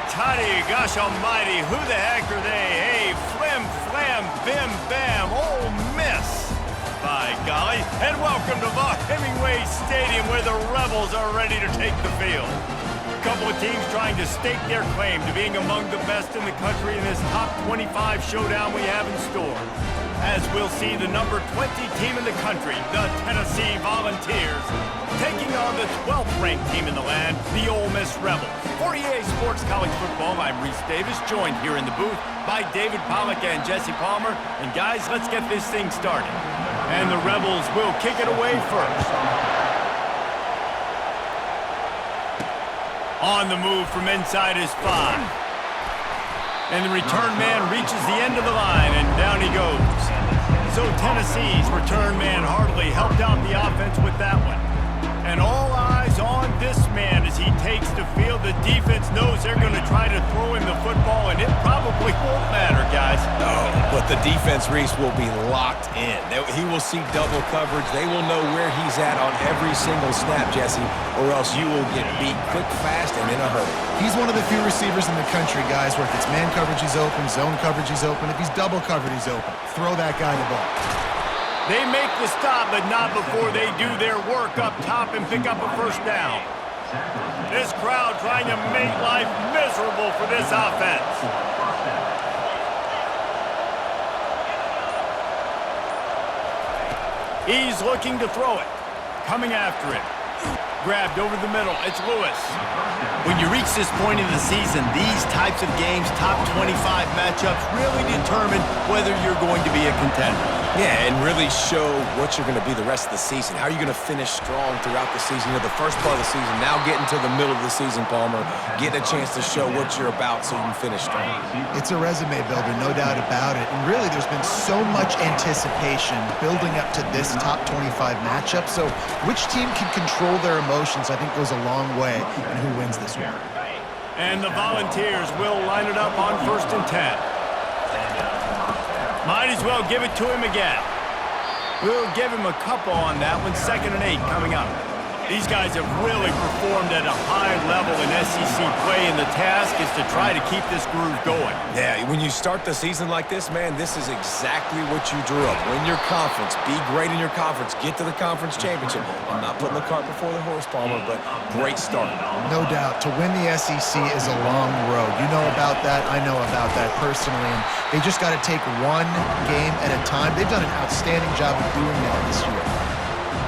toddy, gosh almighty, who the heck are they? Hey, flim, flam, bim, bam, Ole Miss. By golly, and welcome to Hemingway Stadium where the Rebels are ready to take the field. A couple of teams trying to stake their claim to being among the best in the country in this top 25 showdown we have in store. As we'll see the number 20 team in the country, the Tennessee Volunteers, taking on the 12th ranked team in the land, the Ole Miss Rebels. For EA Sports College Football, I'm Reese Davis, joined here in the booth by David Pollack and Jesse Palmer. And guys, let's get this thing started. And the Rebels will kick it away first. On the move from inside is 5. And the return man reaches the end of the line, and down he goes. So Tennessee's return man hardly helped out the offense with that one. And all eyes on this man as he takes the field. The defense knows they're going to try to throw him the football, and it probably won't matter, guys. Oh, but the defense, Reese, will be locked in. He will see double coverage. They will know where he's at on every single snap, Jesse, or else you will get beat quick, fast, and in a hurry. He's one of the few receivers in the country, guys, where if it's man coverage, he's open, zone coverage, he's open. If he's double covered, he's open. Throw that guy the ball. They make the stop, but not before they do their work up top and pick up a first down. This crowd trying to make life miserable for this offense. He's looking to throw it. Coming after it. Grabbed over the middle. It's Lewis. When you reach this point in the season, these types of games, top 25 matchups, really determine whether you're going to be a contender. Yeah, and really show what you're going to be the rest of the season. How are you going to finish strong throughout the season? You know, the first part of the season, now getting to the middle of the season, Palmer, getting a chance to show what you're about so you can finish strong. It's a resume builder, no doubt about it. And really, there's been so much anticipation building up to this top 25 matchup. So which team can control their emotions, I think, goes a long way in who wins this one. And the Volunteers will line it up on 1st and 10. Might as well give it to him again. We'll give him a couple on that one. 2nd and 8 coming up. These guys have really performed at a high level in SEC play, and the task is to try to keep this groove going. Yeah, when you start the season like this, man, this is exactly what you drew up. Win your conference, be great in your conference, get to the conference championship. I'm not putting the cart before the horse, Palmer, but great start. No doubt. To win the SEC is a long road. You know about that. I know about that personally. And they just got to take one game at a time. They've done an outstanding job of doing that this year.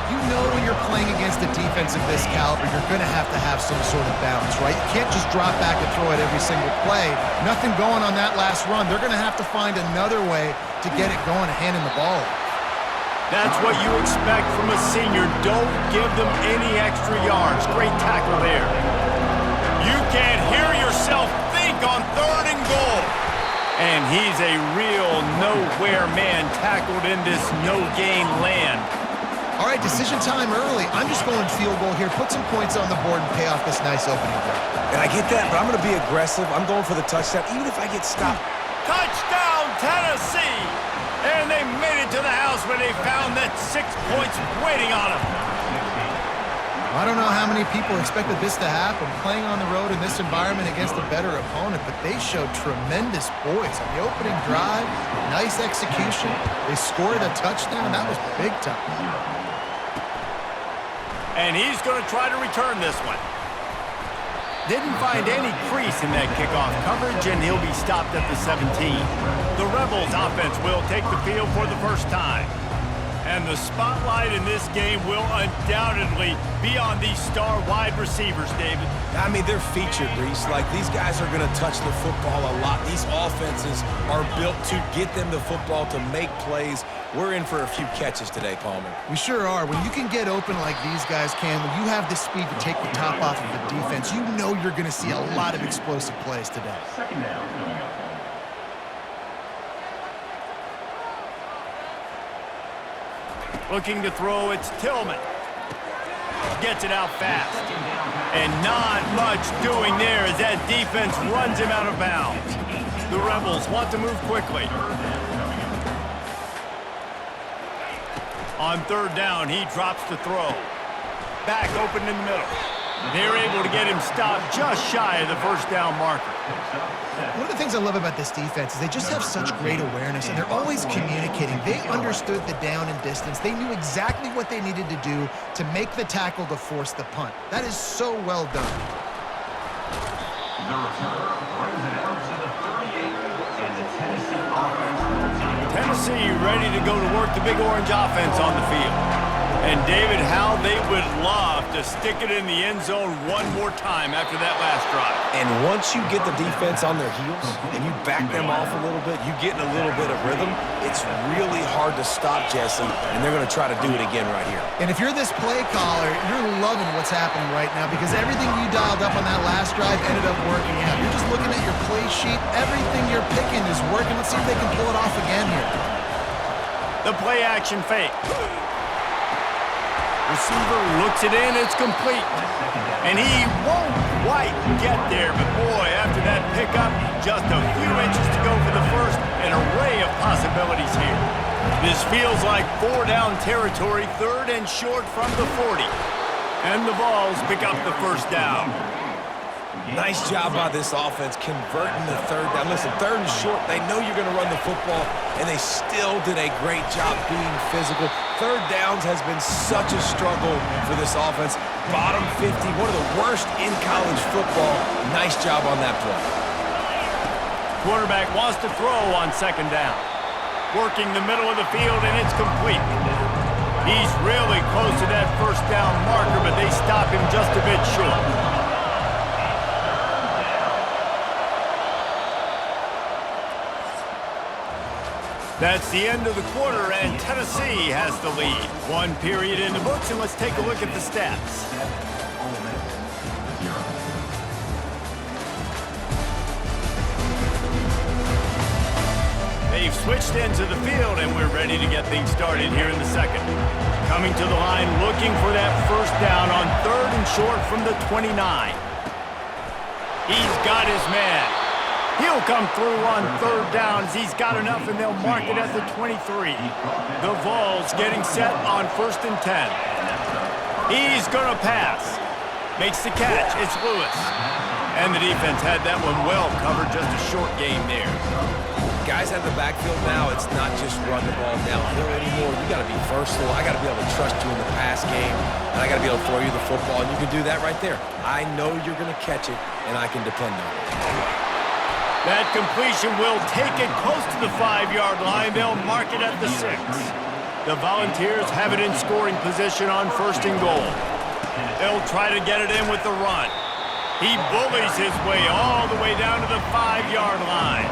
You know when you're playing against a defense of this caliber, you're going to have some sort of balance, right? You can't just drop back and throw it every single play. Nothing going on that last run. They're going to have to find another way to get it going, handing the ball. That's what you expect from a senior. Don't give them any extra yards. Great tackle there. You can't hear yourself think on 3rd and goal. And he's a real nowhere man tackled in this no-gain land. All right, decision time early. I'm just going field goal here. Put some points on the board and pay off this nice opening drive. And I get that, but I'm going to be aggressive. I'm going for the touchdown, even if I get stopped. Touchdown, Tennessee! And they made it to the house when they found that 6 points waiting on them. I don't know how many people expected this to happen, playing on the road in this environment against a better opponent, but they showed tremendous poise on the opening drive. Nice execution. They scored a touchdown. That was big time. And he's going to try to return this one. Didn't find any crease in that kickoff coverage, and he'll be stopped at the 17. The Rebels offense will take the field for the first time. And the spotlight in this game will undoubtedly be on these star wide receivers, David. I mean, they're featured, Reese. Like, these guys are going to touch the football a lot. These offenses are built to get them the football, to make plays. We're in for a few catches today, Palmer. We sure are. When you can get open like these guys can, when you have the speed to take the top off of the defense, you know you're going to see a lot of explosive plays today. 2nd down coming up. Looking to throw, it's Tillman. Gets it out fast. And not much doing there as that defense runs him out of bounds. The Rebels want to move quickly. On 3rd down, he drops to throw. Back open in the middle. They're able to get him stopped just shy of the first down marker. One of the things I love about this defense is they just have such great awareness, and they're always communicating. They understood the down and distance. They knew exactly what they needed to do to make the tackle to force the punt. That is so well done. The return brings it out to the 38, and the Tennessee offense. Tennessee ready to go to work the Big Orange offense on the field. And David, how they would love to stick it in the end zone one more time after that last drive. And once you get the defense on their heels and you back them off a little bit, you get in a little bit of rhythm, it's really hard to stop, Jesse, and they're going to try to do it again right here. And if you're this play caller, you're loving what's happening right now because everything you dialed up on that last drive ended up working out. You're just looking at your play sheet. Everything you're picking is working. Let's see if they can pull it off again here. The play action fake. Receiver looks it in, it's complete. And he won't quite get there, but boy, after that pickup, just a few inches to go for the first, an array of possibilities here. This feels like 4-down territory, 3rd and short from the 40. And the Vols pick up the first down. Nice job by this offense converting the 3rd down. Listen, 3rd and short, they know you're going to run the football, and they still did a great job being physical. 3rd downs has been such a struggle for this offense. Bottom 50, one of the worst in college football. Nice job on that play. Quarterback wants to throw on 2nd down. Working the middle of the field, and it's complete. He's really close to that first down marker, but they stop him just a bit short. That's the end of the quarter, and Tennessee has the lead. 1 period in the books, and let's take a look at the stats. They've switched into the field, and we're ready to get things started here in the second. Coming to the line, looking for that first down on 3rd and short from the 29. He's got his man. He'll come through on 3rd down as he's got enough, and they'll mark it at the 23. The Vols getting set on 1st and 10. He's going to pass. Makes the catch. It's Lewis. And the defense had that one well covered. Just a short game there. Guys out of the backfield now, it's not just run the ball downhill anymore. You got to be versatile. I got to be able to trust you in the pass game, and I got to be able to throw you the football, and you can do that right there. I know you're going to catch it, and I can depend on it. That completion will take it close to the 5-yard line. They'll mark it at the 6. The Volunteers have it in scoring position on 1st and goal. They'll try to get it in with the run. He bullies his way all the way down to the 5-yard line.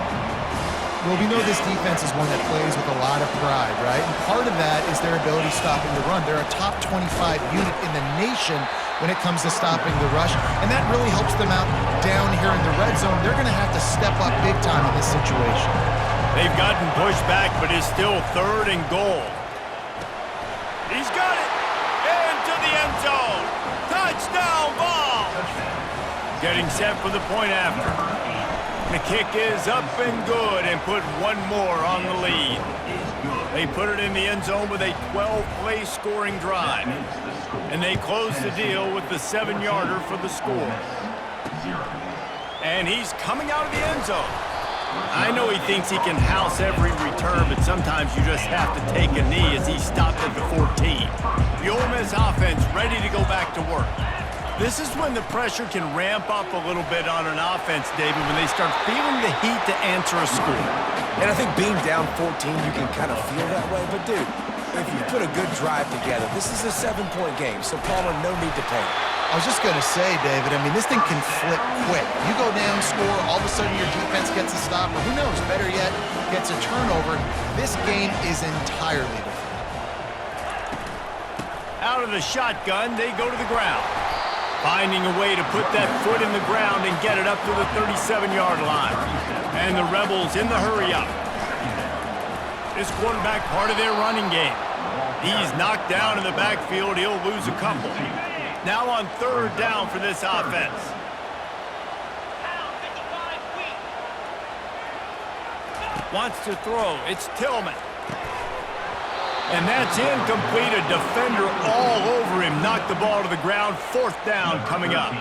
Well, we know this defense is one that plays with a lot of pride, right? And part of that is their ability stopping the run. They're a top 25 unit in the nation when it comes to stopping the rush, and that really helps them out down here in the red zone. They're going to have to step up big time in this situation. They've gotten pushed back, but it's still 3rd and goal. He's got it into the end zone. Touchdown, Vols! Getting set for the point after. The kick is up and good, and put one more on the lead. They put it in the end zone with a 12-play scoring drive. And they close the deal with the 7-yarder for the score. And he's coming out of the end zone. I know he thinks he can house every return, but sometimes you just have to take a knee as he stopped at the 14. The Ole Miss offense ready to go back to work. This is when the pressure can ramp up a little bit on an offense, David, when they start feeling the heat to answer a score. And I think being down 14, you can kind of feel that way. But, dude, if you put a good drive together, this is a 7-point game, so Palmer, no need to panic. I was just going to say, David, I mean, this thing can flip quick. You go down, score, all of a sudden your defense gets a stop, or who knows, better yet, gets a turnover. This game is entirely different. Out of the shotgun, they go to the ground. Finding a way to put that foot in the ground and get it up to the 37-yard line. And the Rebels in the hurry-up. This quarterback part of their running game. He's knocked down in the backfield. He'll lose a couple. Now on 3rd down for this offense. Wants to throw. It's Tillman. And that's incomplete. A defender all over him. Knocked the ball to the ground. 4th down coming up.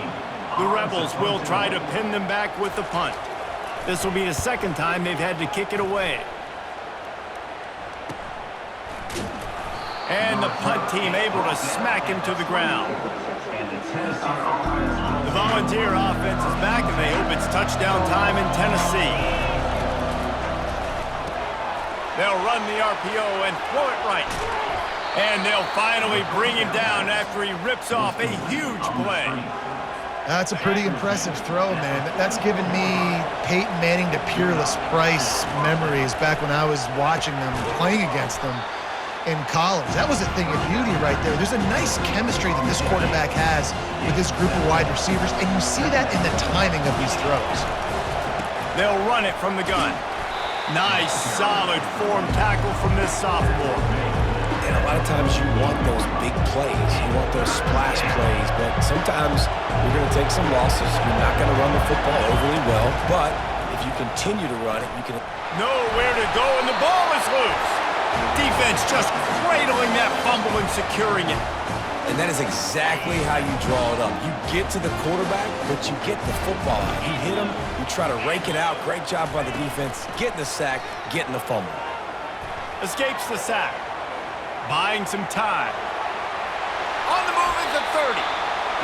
The Rebels will try to pin them back with the punt. This will be the 2nd time they've had to kick it away. And the punt team able to smack him to the ground. The Volunteer offense is back, and they hope it's touchdown time in Tennessee. They'll run the RPO and throw it right. And they'll finally bring him down after he rips off a huge play. That's a pretty impressive throw, man. That's given me Peyton Manning to Peerless Price memories back when I was watching them, playing against them in college. That was a thing of beauty right there. There's a nice chemistry that this quarterback has with this group of wide receivers, and you see that in the timing of these throws. They'll run it from the gun. Nice, solid form tackle from this sophomore. And a lot of times you want those big plays. You want those splash plays, but sometimes you're going to take some losses. You're not going to run the football overly well, but if you continue to run it, you can... Nowhere to go, and the ball is loose. Defense just cradling that fumble and securing it. And that is exactly how you draw it up. You get to the quarterback, but you get the football out. You hit him, you try to rake it out. Great job by the defense. Getting the sack, getting the fumble. Escapes the sack. Buying some time. On the move is the 30.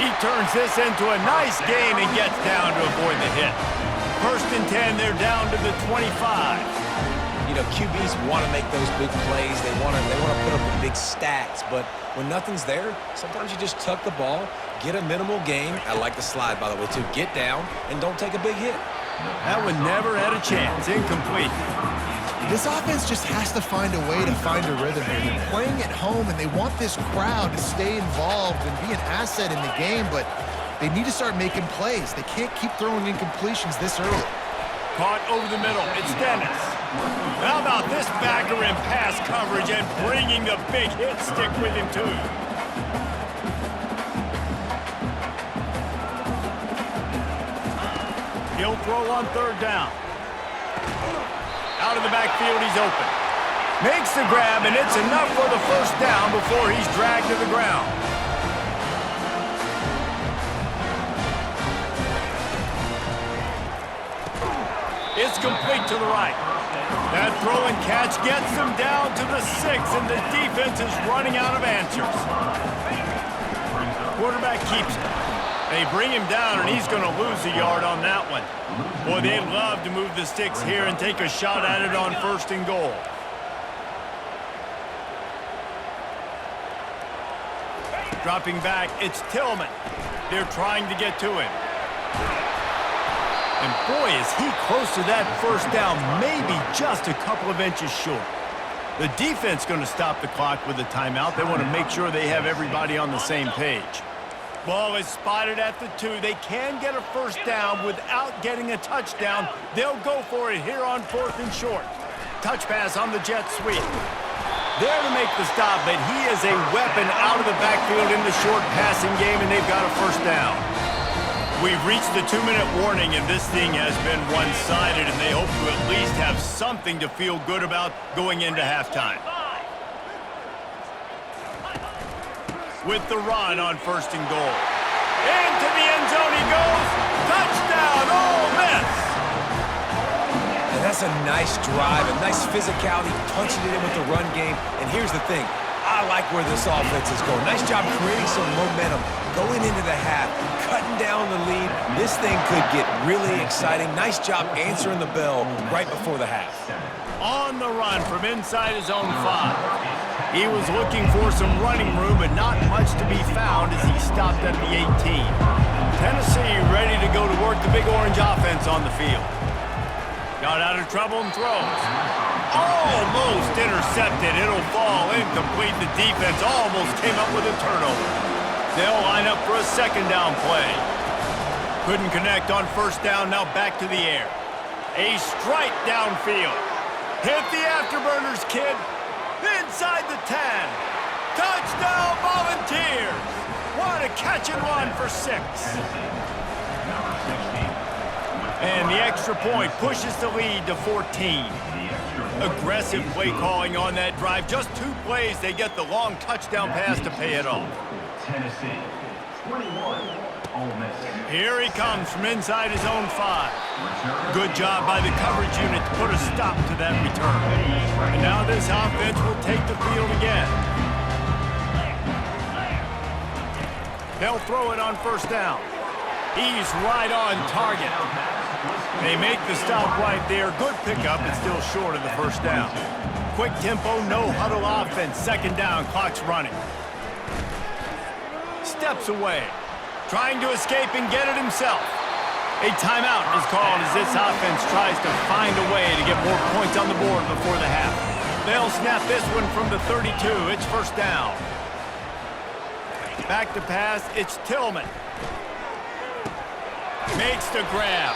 He turns this into a nice gain and gets down to avoid the hit. 1st and 10, they're down to the 25. You know, QBs want to make those big plays. They want to put up the big stats, but when nothing's there, sometimes you just tuck the ball, get a minimal gain. I like the slide, by the way, too. Get down and don't take a big hit. That one never had a chance. Incomplete. This offense just has to find a way to find a rhythm here. They're playing at home, and they want this crowd to stay involved and be an asset in the game, but they need to start making plays. They can't keep throwing incompletions this early. Caught over the middle. It's Dennis. How about this backer in pass coverage and bringing the big hit stick with him, too? He'll throw on 3rd down. Out of the backfield, he's open. Makes the grab, and it's enough for the 1st down before he's dragged to the ground. It's complete to the right. That throw and catch gets them down to the 6, and the defense is running out of answers. Quarterback keeps it. They bring him down, and he's going to lose a yard on that one. Boy, they'd love to move the sticks here and take a shot at it on 1st and goal. Dropping back, it's Tillman. They're trying to get to him. And boy, is he close to that 1st down, maybe just a couple of inches short. The defense going to stop the clock with a timeout. They want to make sure they have everybody on the same page. Ball is spotted at the 2. They can get a 1st down without getting a touchdown. They'll go for it here on 4th and short. Touch pass on the jet sweep. There to make the stop, but he is a weapon out of the backfield in the short passing game, and they've got a 1st down. We've reached the 2-minute warning, and this thing has been one-sided, and they hope to at least have something to feel good about going into halftime. With the run on 1st and goal. Into the end zone he goes. Touchdown, Ole Miss! And that's a nice drive, a nice physicality, punching it in with the run game. And here's the thing. I like where this offense is going. Nice job creating some momentum, going into the half, cutting down the lead. This thing could get really exciting. Nice job answering the bell right before the half. On the run from inside his own 5. He was looking for some running room, but not much to be found as he stopped at the 18. Tennessee ready to go to work the Big Orange offense on the field. Got out of trouble and throws. Almost intercepted. It'll fall incomplete. The defense almost came up with a turnover. They'll line up for a 2nd down play. Couldn't connect on 1st down. Now back to the air. A strike downfield. Hit the afterburners, kid. Inside the 10. Touchdown, Volunteers. What a catch and run for 6. And the extra point pushes the lead to 14. Aggressive play calling on that drive. Just 2 plays, they get the long touchdown pass to pay it off. Tennessee, 21, Ole Miss. Here he comes from inside his own 5. Good job by the coverage unit to put a stop to that return. And now this offense will take the field again. They'll throw it on first down. He's right on target. They make the stop right there. Good pickup, but still short of the first down. Quick tempo, no huddle offense. Second down, clock's running. Steps away. Trying to escape and get it himself. A timeout is called as this offense tries to find a way to get more points on the board before the half. They'll snap this one from the 32. It's first down. Back to pass, it's Tillman. Makes the grab.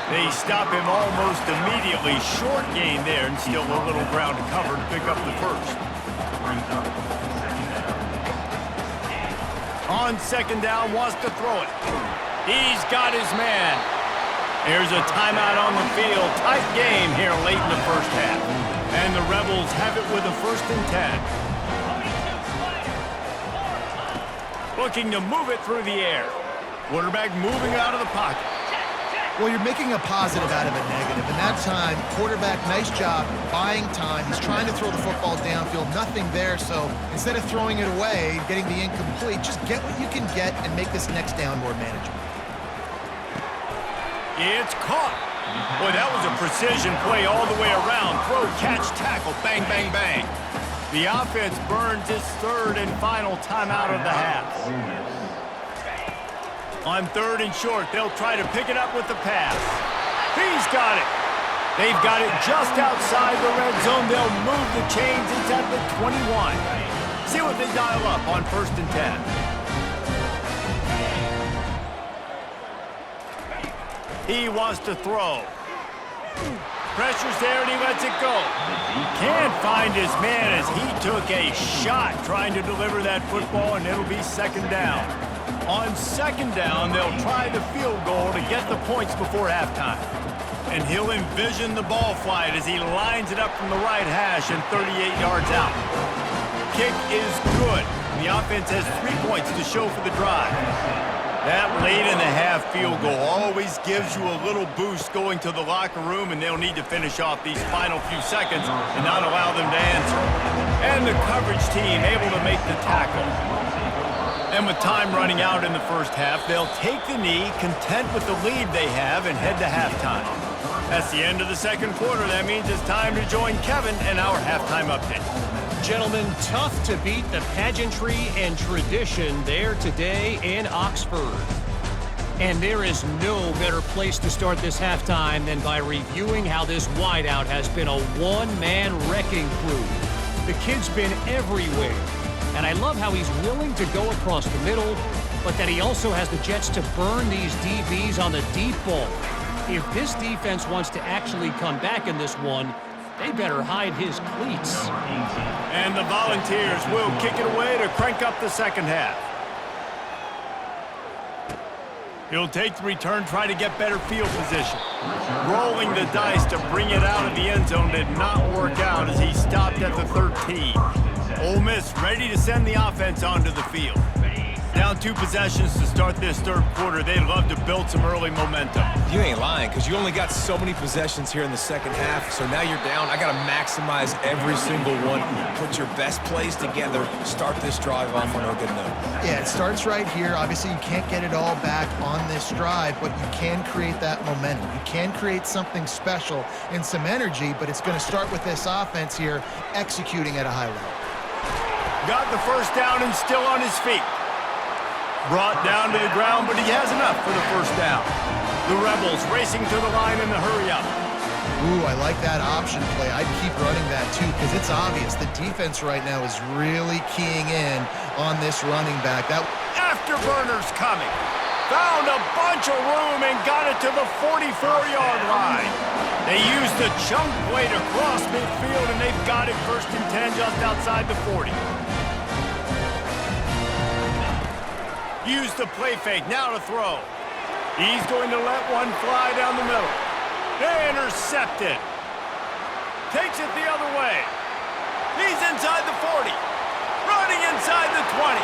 They stop him almost immediately. Short gain there and still a little ground to cover to pick up the first. On second down, wants to throw it. He's got his man. Here's a timeout on the field. Tight game here late in the first half. And the Rebels have it with a 1st and 10. Looking to move it through the air. Quarterback moving out of the pocket. Well, you're making a positive out of a negative. And that time, quarterback, nice job buying time. He's trying to throw the football downfield. Nothing there, so instead of throwing it away, getting the incomplete, just get what you can get and make this next down more manageable. It's caught. Boy, that was a precision play all the way around. Throw, catch, tackle, bang, bang, bang. The offense burns its 3rd and final timeout of the half. On 3rd and short, they'll try to pick it up with the pass. He's got it. They've got it just outside the red zone. They'll move the chains. It's at the 21. See what they dial up on 1st and 10. He wants to throw. Pressure's there, and he lets it go. Can't find his man as he took a shot trying to deliver that football, and it'll be second down. On second down, they'll try the field goal to get the points before halftime. And he'll envision the ball flight as he lines it up from the right hash and 38 yards out. Kick is good. The offense has 3 points to show for the drive. That late in the half field goal always gives you a little boost going to the locker room, and they'll need to finish off these final few seconds and not allow them to answer. And the coverage team able to make the tackle. And with time running out in the first half, they'll take the knee, content with the lead they have, and head to halftime. That's the end of the second quarter. That means it's time to join Kevin and our halftime update. Gentlemen, tough to beat the pageantry and tradition there today in Oxford. And there is no better place to start this halftime than by reviewing how this wideout has been a one-man wrecking crew. The kid's been everywhere. And I love how he's willing to go across the middle, but that he also has the jets to burn these DBs on the deep ball. If this defense wants to actually come back in this one, they better hide his cleats. And the Volunteers will kick it away to crank up the second half. He'll take the return, try to get better field position. Rolling the dice to bring it out of the end zone did not work out as he stopped at the 13. Ole Miss ready to send the offense onto the field. Down 2 possessions to start this third quarter. They'd love to build some early momentum. You ain't lying, because you only got so many possessions here in the second half, so now you're down. I got to maximize every single one. Put your best plays together. Start this drive off on a good note. Yeah, it starts right here. Obviously, you can't get it all back on this drive, but you can create that momentum. You can create something special and some energy, but it's going to start with this offense here executing at a high level. Got the first down and still on his feet. Brought down to the ground, but he has enough for the first down. The Rebels racing to the line in the hurry-up. Ooh, I like that option play. I'd keep running that, too, because it's obvious the defense right now is really keying in on this running back. That Afterburner's coming. Found a bunch of room and got it to the 44-yard line. They used the chunk play to cross midfield, and they've got it 1st and 10 just outside the 40. Use the play fake, now to throw. He's going to let one fly down the middle. Intercepted. Takes it the other way. He's inside the 40. Running inside the 20.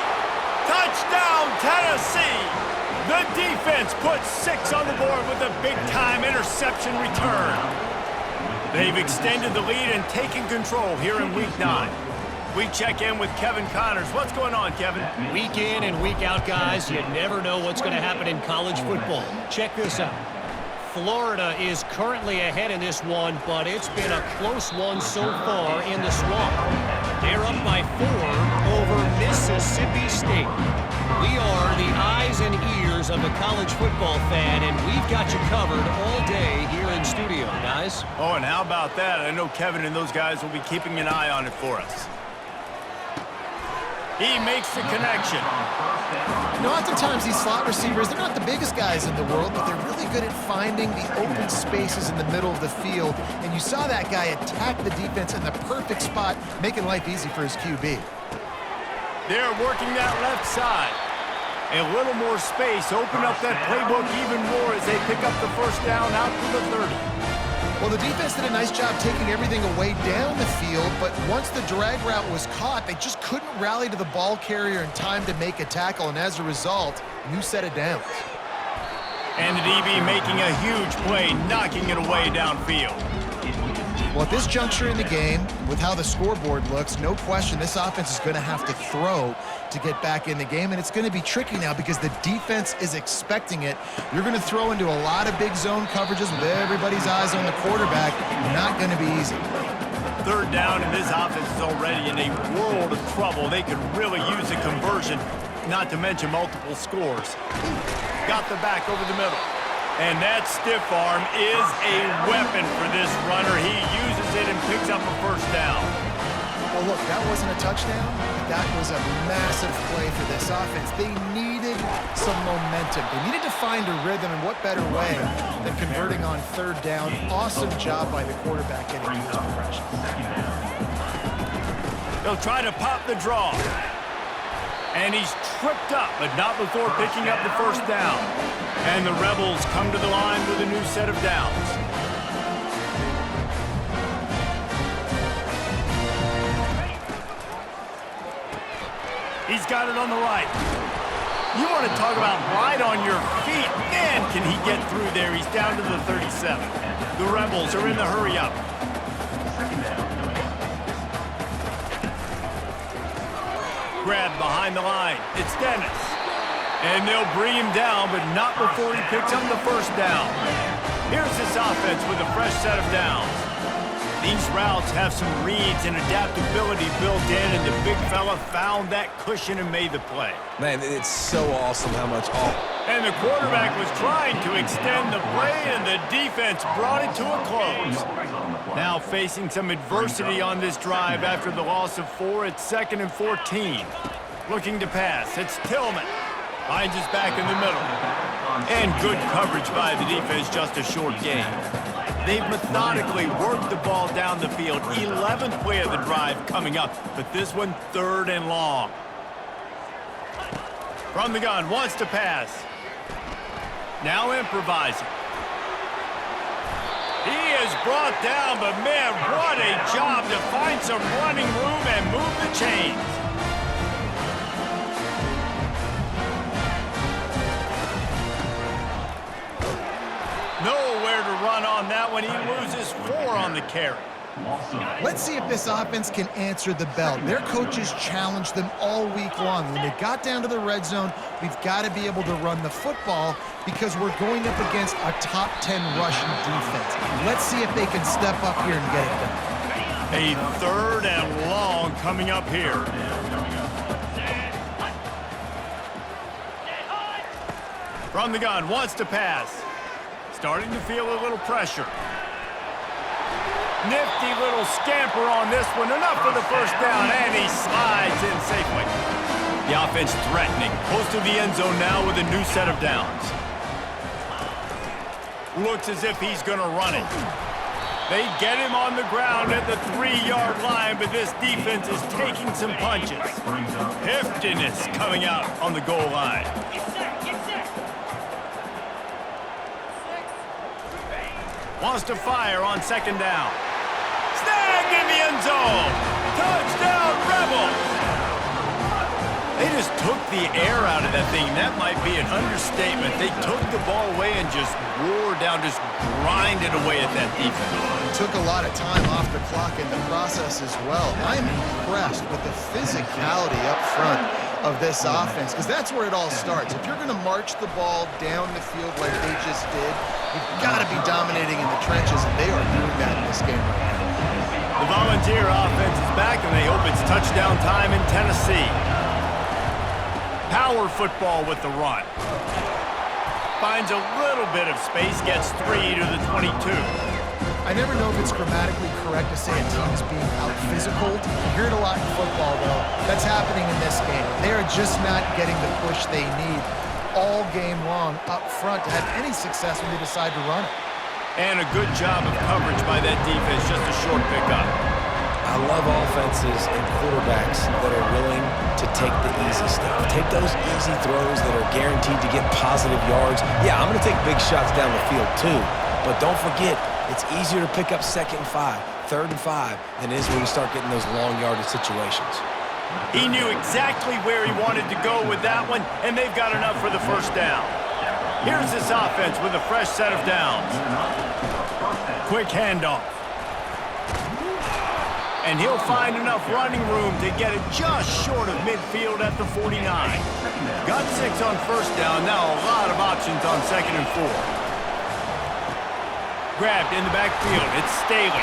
Touchdown, Tennessee. The defense puts 6 on the board with a big-time interception return. They've extended the lead and taken control here in Week 9. We check in with Kevin Connors. What's going on, Kevin? Week in and week out, guys, you never know what's going to happen in college football. Check this out. Florida is currently ahead in this one, but it's been a close one so far in the swamp. They're up by 4 over Mississippi State. We are the eyes and ears of the college football fan, and we've got you covered all day here in studio, guys. Oh, and how about that? I know Kevin and those guys will be keeping an eye on it for us. He makes the connection. You know, oftentimes these slot receivers, they're not the biggest guys in the world, but they're really good at finding the open spaces in the middle of the field. And you saw that guy attack the defense in the perfect spot, making life easy for his QB. They're working that left side. A little more space. Open up that playbook even more as they pick up the first down out to the 30. Well, the defense did a nice job taking everything away down the field, but once the drag route was caught, they just couldn't rally to the ball carrier in time to make a tackle, and as a result, new set of downs. And the DB making a huge play, knocking it away downfield. Well, at this juncture in the game, with how the scoreboard looks, no question this offense is going to have to throw to get back in the game, and it's going to be tricky now because the defense is expecting it. You're going to throw into a lot of big zone coverages with everybody's eyes on the quarterback. Not going to be easy. Third down, and this offense is already in a world of trouble. They could really use a conversion, not to mention multiple scores. Got the back over the middle. And that stiff arm is a weapon for this runner. He uses it and picks up a first down. Well, look, that wasn't a touchdown. That was a massive play for this offense. They needed some momentum. They needed to find a rhythm, and what better way than converting on third down. Awesome job by the quarterback getting those progressions. They'll try to pop the draw. And he's tripped up, but not before picking up the first down. And the Rebels come to the line with a new set of downs. He's got it on the right. You want to talk about light on your feet. Man, can he get through there. He's down to the 37. The Rebels are in the hurry up. Grab behind the line. It's Dennis. And they'll bring him down, but not before he picks up the first down. Here's this offense with a fresh set of downs. These routes have some reads and adaptability built in, and the big fella found that cushion and made the play. Man, it's so awesome how much And the quarterback was trying to extend the play, and the defense brought it to a close. Now facing some adversity on this drive after the loss of 4 at 2nd and 14. Looking to pass. It's Tillman. Finds his back in the middle. And good coverage by the defense, just a short gain. They've methodically worked the ball down the field. 11th play of the drive coming up, but this one 3rd and long. From the gun, wants to pass. Now improvising. He is brought down, but man, what a job to find some running room and move the chains. Nowhere to run on that one. He loses 4 on the carry. Let's see if this offense can answer the bell. Their coaches challenged them all week long. When they got down to the red zone, we've got to be able to run the football because we're going up against a top 10 rushing defense. Let's see if they can step up here and get it done. A 3rd and long coming up here. From the gun, wants to pass. Starting to feel a little pressure. Nifty little scamper on this one. Enough for the first down, and he slides in safely. The offense threatening. Close to the end zone now with a new set of downs. Looks as if he's going to run it. They get him on the ground at the 3-yard line, but this defense is taking some punches. Heftiness coming out on the goal line. wants to fire on second down. Snag in the end zone. Touchdown, Rebels. They just took the air out of that thing. That might be an understatement. They took the ball away and just wore down, just grinded away at that defense. Took a lot of time off the clock in the process as well. I'm impressed with the physicality up front of this offense, because that's where it all starts. If you're going to march the ball down the field like they just did, you've got to be dominating in the trenches, and they are doing that in this game right now. The Volunteer offense is back, and they hope it's touchdown time in Tennessee. Power football with the run. Finds a little bit of space, gets 3 to the 22. I never know if it's grammatically correct to say a team is being out-physicaled. You hear it a lot in football, though. That's happening in this game. They are just not getting the push they need all game long up front to have any success when they decide to run it. And a good job of coverage by that defense, just a short pickup. I love offenses and quarterbacks that are willing to take the easy stuff. Take those easy throws that are guaranteed to get positive yards. Yeah, I'm going to take big shots down the field too, but don't forget, it's easier to pick up 2nd and 5, 3rd and 5 than it is when you start getting those long yardage situations. He knew exactly where he wanted to go with that one, and they've got enough for the first down. Here's this offense with a fresh set of downs. Quick handoff. And he'll find enough running room to get it just short of midfield at the 49. Got 6 on first down, now a lot of options on 2nd and 4. Grabbed in the backfield, it's Staley.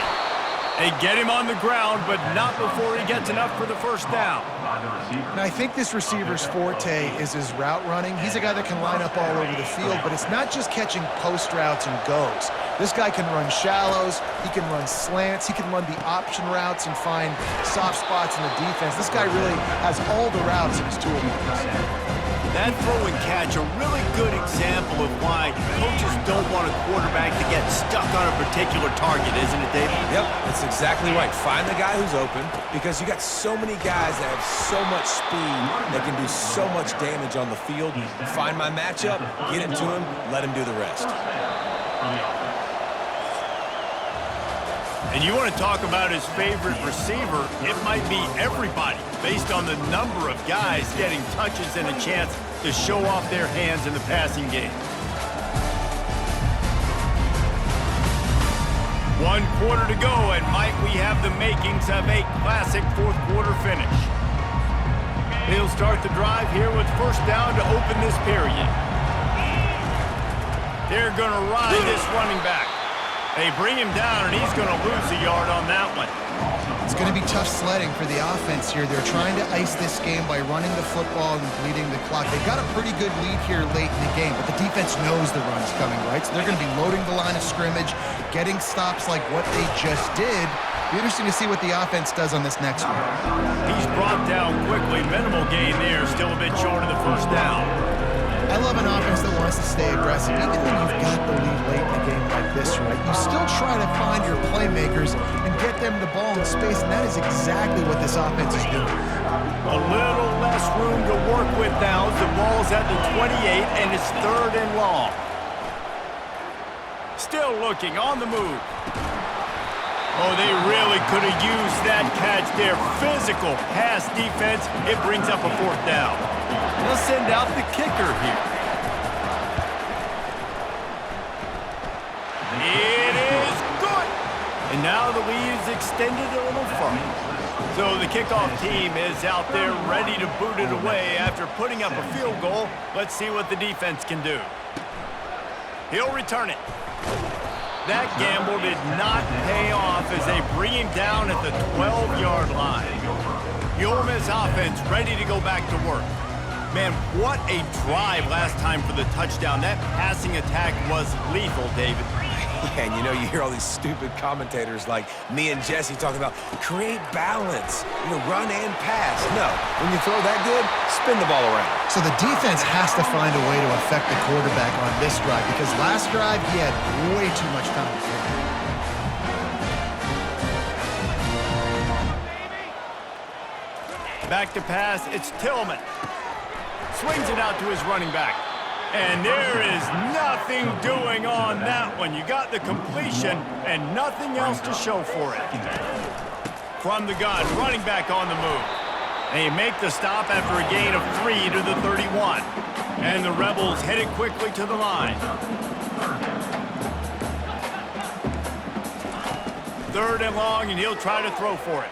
They get him on the ground, but not before he gets enough for the first down. And I think this receiver's forte is his route running. He's a guy that can line up all over the field, but it's not just catching post routes and goes. This guy can run shallows, he can run slants, he can run the option routes and find soft spots in the defense. This guy really has all the routes in his toolbox. That throw and catch, a really good example of why coaches don't want a quarterback to get stuck on a particular target, isn't it, David? Yep, that's exactly right. Find the guy who's open, because you got so many guys that have so much speed that can do so much damage on the field. Find my matchup, get it to him, let him do the rest. And you want to talk about his favorite receiver, it might be everybody, based on the number of guys getting touches and a chance to show off their hands in the passing game. 1 quarter to go, and might we have the makings of a classic 4th quarter finish. He'll start the drive here with first down to open this period. They're going to ride this running back. They bring him down, and he's going to lose a yard on that one. It's going to be tough sledding for the offense here. They're trying to ice this game by running the football and bleeding the clock. They've got a pretty good lead here late in the game, but the defense knows the run's coming, right? So they're going to be loading the line of scrimmage, getting stops like what they just did. Be interesting to see what the offense does on this next one. He's brought down quickly. Minimal gain there, still a bit short of the first down. I love an offense that wants to stay aggressive. Even when you've got the lead late in a game like this, right, you still try to find your playmakers and get them the ball in space, and that is exactly what this offense is doing. A little less room to work with now as the ball's at the 28, and it's 3rd and long. Still looking on the move. Oh, they really could have used that catch there. Physical pass defense. It brings up a 4th down. They'll send out the kicker here. It is good. And now the lead is extended a little further. So the kickoff team is out there ready to boot it away after putting up a field goal. Let's see what the defense can do. He'll return it. That gamble did not pay off as they bring him down at the 12-yard line. The Ole Miss offense ready to go back to work. Man, what a drive last time for the touchdown. That passing attack was lethal, David. Yeah, and you know, you hear all these stupid commentators like me and Jesse talking about create balance, run and pass. No, when you throw that good, spin the ball around. So the defense has to find a way to affect the quarterback on this drive, because last drive he had way too much time to throw. Back to pass, it's Tillman. Swings it out to his running back. And there is nothing doing on that one. You got the completion and nothing else to show for it. From the gun, running back on the move. They make the stop after a gain of 3 to the 31. And the Rebels headed quickly to the line. Third and long, and he'll try to throw for it.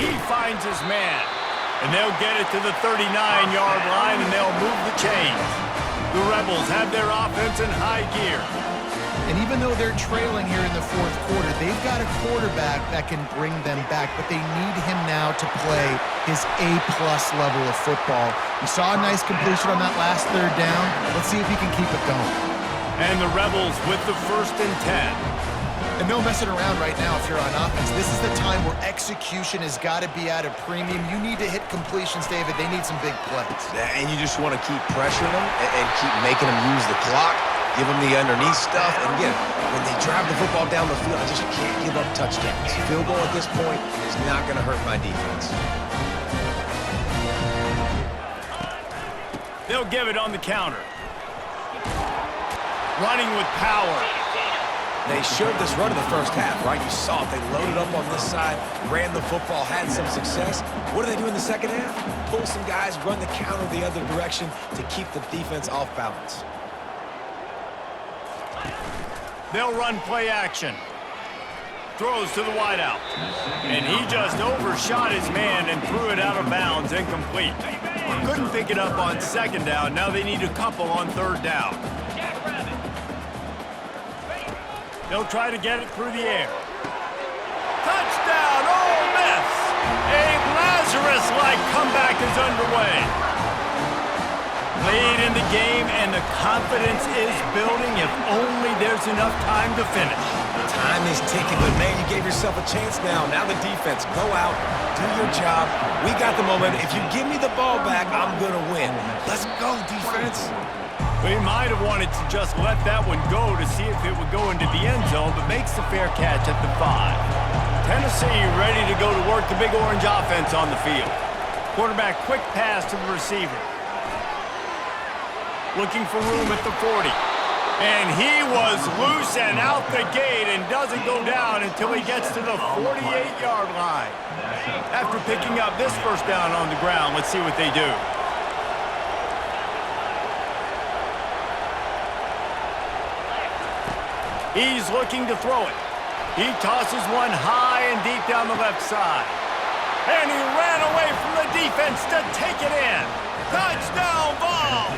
He finds his man. And they'll get it to the 39-yard line, and they'll move the chains. The Rebels have their offense in high gear. And even though they're trailing here in the fourth quarter, they've got a quarterback that can bring them back, but they need him now to play his A-plus level of football. We saw a nice completion on that last third down. Let's see if he can keep it going. And the Rebels with the 1st and 10. And no messing around right now if you're on offense. This is the time where execution has got to be at a premium. You need to hit completions, David. They need some big plays. And you just want to keep pressuring them and keep making them use the clock, give them the underneath stuff. And again, when they drive the football down the field, I just can't give up touchdowns. Field goal at this point is not going to hurt my defense. They'll give it on the counter. Running with power. They showed this run in the first half, right? You saw it. They loaded up on this side, ran the football, had some success. What do they do in the second half? Pull some guys, run the counter the other direction to keep the defense off balance. They'll run play action. Throws to the wideout. And he just overshot his man and threw it out of bounds, incomplete. Couldn't pick it up on second down. Now they need a couple on third down. They'll try to get it through the air. Touchdown, Ole Miss! A Lazarus-like comeback is underway. Late in the game, and the confidence is building if only there's enough time to finish. Time is ticking, but man, you gave yourself a chance now. Now the defense, go out, do your job. We got the momentum. If you give me the ball back, I'm going to win. Let's go, defense. We might have wanted to just let that one go to see if it would go into the end zone, but makes the fair catch at the 5. Tennessee ready to go to work the Big Orange offense on the field. Quarterback quick pass to the receiver. Looking for room at the 40. And he was loose and out the gate and doesn't go down until he gets to the 48-yard line. After picking up this first down on the ground, let's see what they do. He's looking to throw it. He tosses one high and deep down the left side. And he ran away from the defense to take it in. Touchdown, Vols!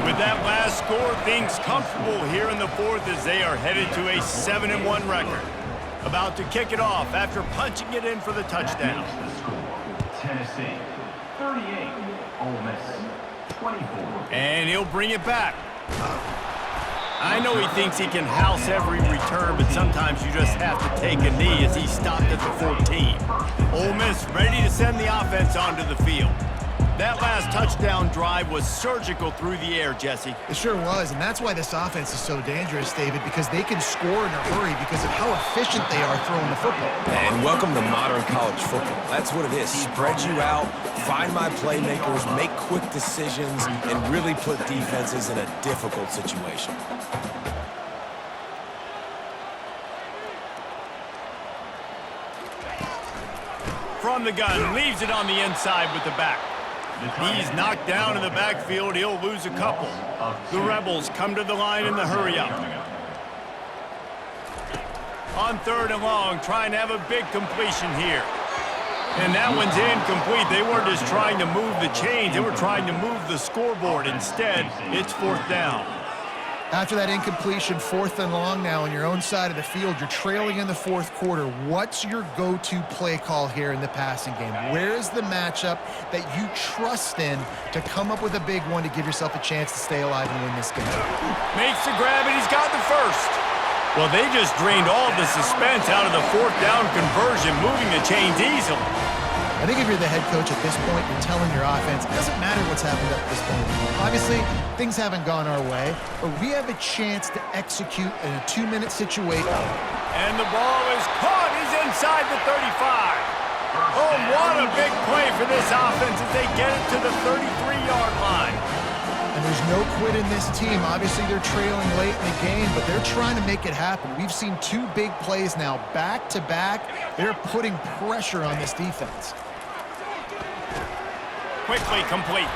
With that last score, things comfortable here in the fourth as they are headed to a 7-1 record. About to kick it off after punching it in for the touchdown. Tennessee, 38. Ole Miss, 24. And he'll bring it back. I know he thinks he can house every return, but sometimes you just have to take a knee as he stopped at the 14. Ole Miss ready to send the offense onto the field. That last touchdown drive was surgical through the air, Jesse. It sure was, and that's why this offense is so dangerous, David, because they can score in a hurry because of how efficient they are throwing the football. And welcome to modern college football. That's what it is. Spread you out, find my playmakers, make quick decisions, and really put defenses in a difficult situation. From the gun, leaves it on the inside with the back. He's knocked down in the backfield. He'll lose a couple. The Rebels come to the line in the hurry-up. On third and long, trying to have a big completion here. And that one's incomplete. They weren't just trying to move the chains. They were trying to move the scoreboard. Instead, it's fourth down. After that incompletion, fourth and long now on your own side of the field, you're trailing in the fourth quarter. What's your go-to play call here in the passing game? Where's the matchup that you trust in to come up with a big one to give yourself a chance to stay alive and win this game? Makes the grab, and he's got the first. Well, they just drained all the suspense out of the fourth down conversion, moving the chains easily. I think if you're the head coach at this point, you're telling your offense, it doesn't matter what's happened up to this point. Obviously, things haven't gone our way, but we have a chance to execute in a 2-minute situation. And the ball is caught. He's inside the 35. Oh, what a big play for this offense as they get it to the 33-yard line. And there's no quit in this team. Obviously, they're trailing late in the game, but they're trying to make it happen. We've seen 2 big plays now, back-to-back. They're putting pressure on this defense. Quickly complete.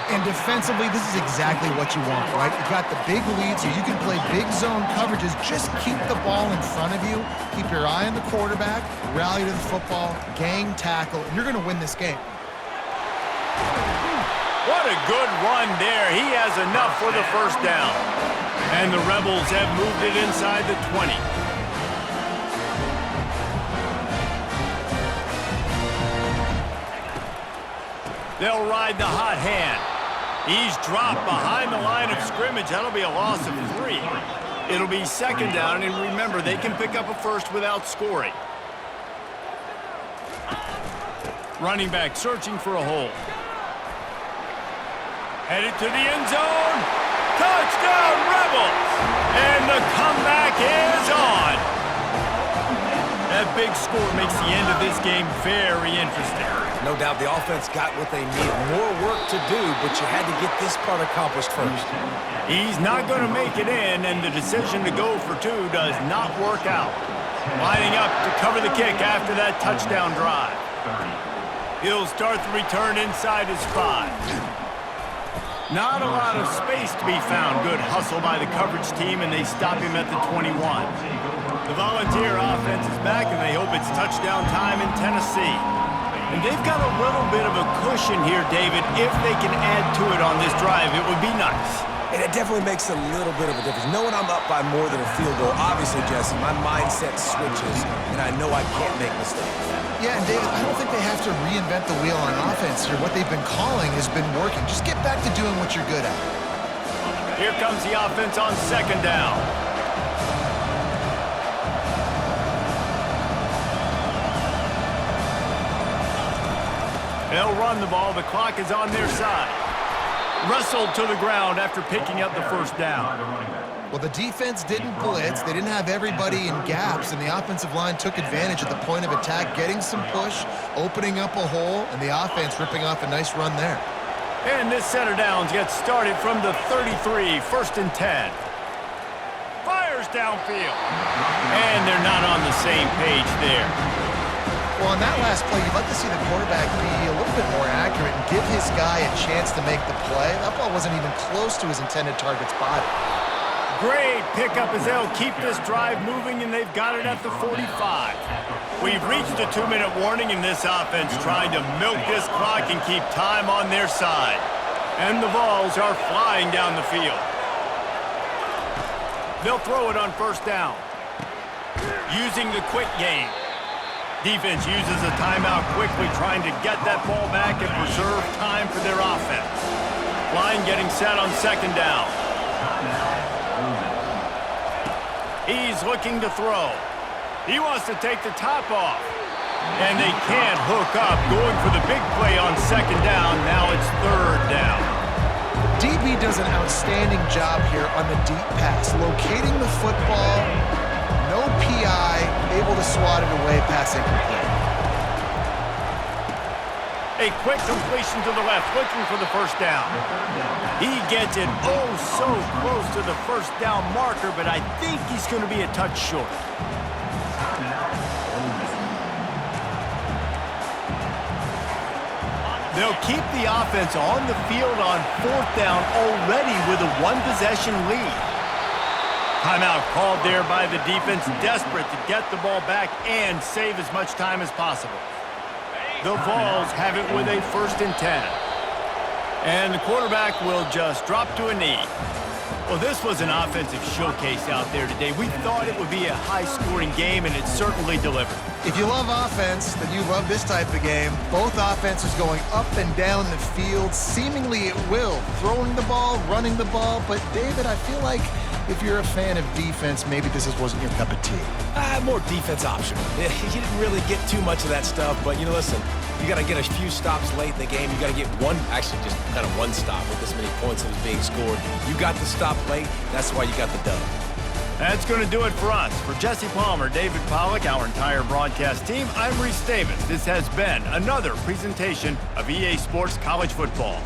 And defensively, this is exactly what you want, right? You got the big lead, so you can play big zone coverages. Just keep the ball in front of you. Keep your eye on the quarterback, rally to the football, gang tackle, and you're going to win this game. What a good run there. He has enough for the first down. And the Rebels have moved it inside the 20. They'll ride the hot hand. He's dropped behind the line of scrimmage. That'll be a loss of 3. It'll be second down, and remember, they can pick up a first without scoring. Running back searching for a hole. Headed to the end zone. Touchdown, Rebels! And the comeback is on. That big score makes the end of this game very interesting. No doubt the offense got what they need. More work to do, but you had to get this part accomplished first. He's not going to make it in, and the decision to go for 2 does not work out. Lining up to cover the kick after that touchdown drive. He'll start the return inside his 5. Not a lot of space to be found. Good hustle by the coverage team, and they stop him at the 21. The Volunteer offense is back, and they hope it's touchdown time in Tennessee. And they've got a little bit of a cushion here, David. If they can add to it on this drive, it would be nice. And it definitely makes a little bit of a difference. Knowing I'm up by more than a field goal, obviously, Jesse, my mindset switches, and I know I can't make mistakes. Yeah, and David, I don't think they have to reinvent the wheel on offense here. What they've been calling has been working. Just get back to doing what you're good at. Here comes the offense on second down. They'll run the ball. The clock is on their side. Wrestled to the ground after picking up the first down. Well, the defense didn't blitz. They didn't have everybody in gaps, and the offensive line took advantage at the point of attack, getting some push, opening up a hole, and the offense ripping off a nice run there. And this set of downs gets started from the 33, 1st and 10. Fires downfield. And they're not on the same page there. Well, on that last play, you'd like to see the quarterback be a little bit more accurate and give his guy a chance to make the play. That ball wasn't even close to his intended target's body. Great pickup as they'll keep this drive moving, and they've got it at the 45. We've reached a 2-minute warning, and this offense trying to milk this clock and keep time on their side. And the balls are flying down the field. They'll throw it on first down. Using the quick game. Defense uses a timeout quickly, trying to get that ball back and preserve time for their offense. Line getting set on second down. He's looking to throw. He wants to take the top off. And they can't hook up, going for the big play on second down. Now it's third down. DB does an outstanding job here on the deep pass, locating the football. No PI, able to swat it away, pass incomplete. A quick completion to the left, looking for the first down. He gets it oh so close to the first down marker, but I think he's going to be a touch short. They'll keep the offense on the field on fourth down already with a one-possession lead. Timeout called there by the defense, desperate to get the ball back and save as much time as possible. The Vols have it with a 1st and 10. And the quarterback will just drop to a knee. Well, this was an offensive showcase out there today. We thought it would be a high-scoring game, and it certainly delivered. If you love offense, then you love this type of game. Both offenses going up and down the field, seemingly at will. Throwing the ball, running the ball. But, David, I feel like if you're a fan of defense, maybe this wasn't your cup of tea. More defense optional. You didn't really get too much of that stuff, but, listen, you got to get a few stops late in the game. You got to get just kind of one stop with this many points that was being scored. You got the stop late. That's why you got the dub. That's going to do it for us. For Jesse Palmer, David Pollack, our entire broadcast team, I'm Reese Davis. This has been another presentation of EA Sports College Football.